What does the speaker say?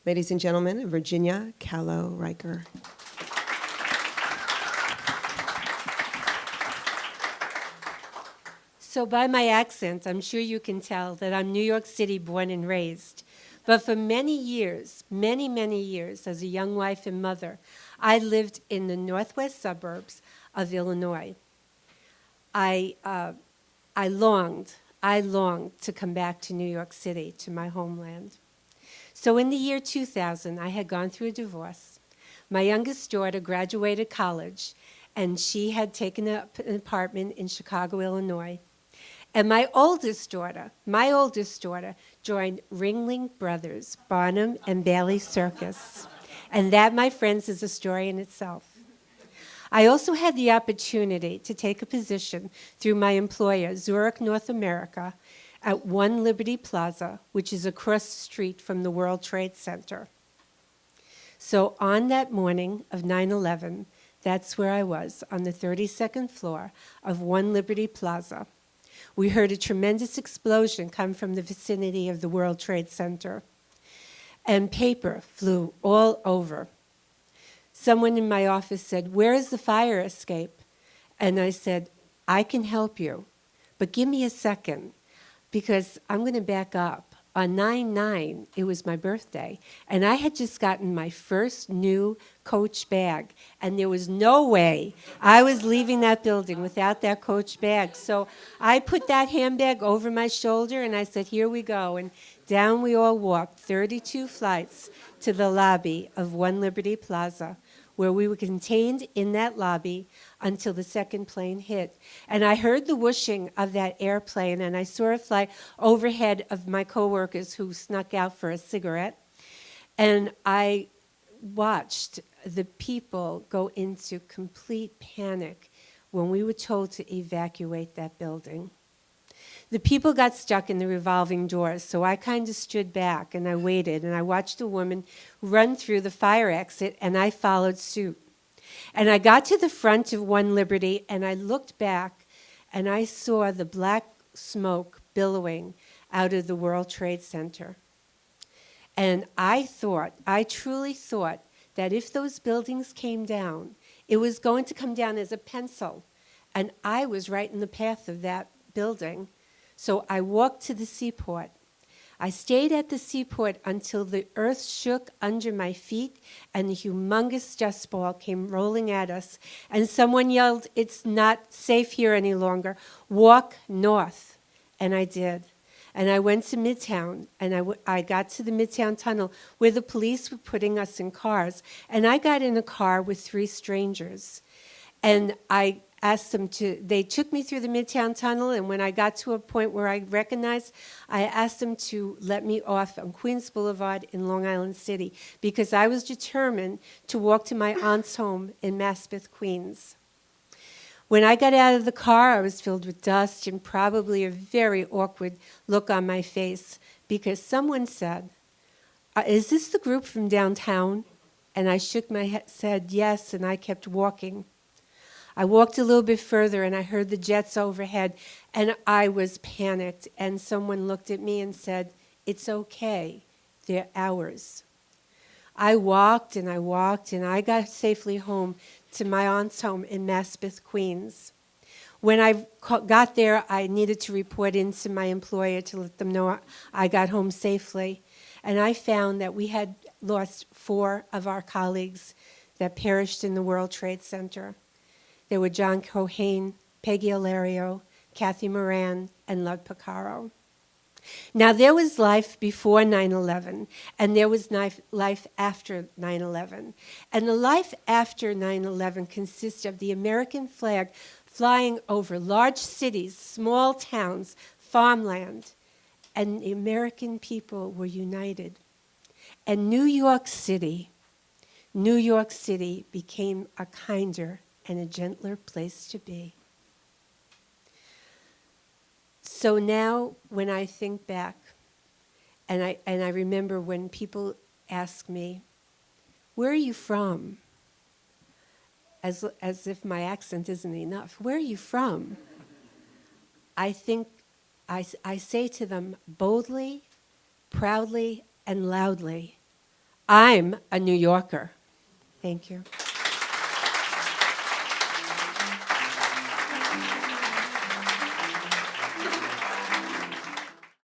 Ladies and gentlemen, Virginia Callow Riker. So by my accent, I'm sure you can tell that I'm New York City born and raised. But for many years, many years, as a young wife and mother, I lived in the northwest suburbs of Illinois. I longed to come back to New York City, to my homeland. So in the year 2000, I had gone through a divorce. My youngest daughter graduated college, and she had taken up an apartment in Chicago, Illinois. And my oldest daughter joined Ringling Brothers, Barnum and Bailey Circus. And that, my friends, is a story in itself. I also had the opportunity to take a position through my employer, Zurich North America, at One Liberty Plaza, which is across the street from the World Trade Center. So on that morning of 9/11, that's where I was, on the 32nd floor of One Liberty Plaza. We heard a tremendous explosion come from the vicinity of the World Trade Center, and paper flew all over. Someone in my office said, "Where is the fire escape?" And I said, "I can help you, but give me a second, because I'm going to back up. On 9/9, it was my birthday, and I had just gotten my first new Coach bag, and there was no way I was leaving that building without that Coach bag. So I put that handbag over my shoulder, and I said, here we go. And down we all walked, 32 flights, to the lobby of One Liberty Plaza, where we were contained in that lobby until the second plane hit. And I heard the whooshing of that airplane, and I saw it fly overhead of my coworkers who snuck out for a cigarette. And I watched the people go into complete panic when we were told to evacuate that building. The people got stuck in the revolving doors, so I kind of stood back and I waited, and I watched a woman run through the fire exit, and I followed suit. And I got to the front of One Liberty, and I looked back, and I saw the black smoke billowing out of the World Trade Center. And I truly thought, that if those buildings came down, it was going to come down as a pencil, and I was right in the path of that building. So I walked to the seaport. I stayed at the seaport until the earth shook under my feet and the humongous dust ball came rolling at us. And someone yelled, "It's not safe here any longer. Walk north." And I did. And I went to Midtown, and I got to the Midtown Tunnel where the police were putting us in cars. And I got in a car with 3 strangers. And I asked them they took me through the Midtown Tunnel, and when I got to a point where I recognized, I asked them to let me off on Queens Boulevard in Long Island City, because I was determined to walk to my aunt's home in Maspeth, Queens. When I got out of the car, I was filled with dust and probably a very awkward look on my face, because someone said, "Is this the group from downtown?" And I shook my head, said yes, and I kept walking. I walked a little bit further, and I heard the jets overhead, and I was panicked. And someone looked at me and said, "It's okay, they're ours." I walked, and I got safely home to my aunt's home in Maspeth, Queens. When I got there, I needed to report in to my employer to let them know I got home safely. And I found that we had lost 4 of our colleagues that perished in the World Trade Center. There were John Cohane, Peggy Ilario, Kathy Moran, and Lud Picaro. Now, there was life before 9/11, and there was life after 9/11. And the life after 9/11 consists of the American flag flying over large cities, small towns, farmland, and the American people were united. And New York City became a kinder and a gentler place to be. So now, when I think back, and I remember when people ask me, "Where are you from?" As if my accent isn't enough. "Where are you from?" I think I say to them boldly, proudly, and loudly, I'm a New Yorker. Thank you.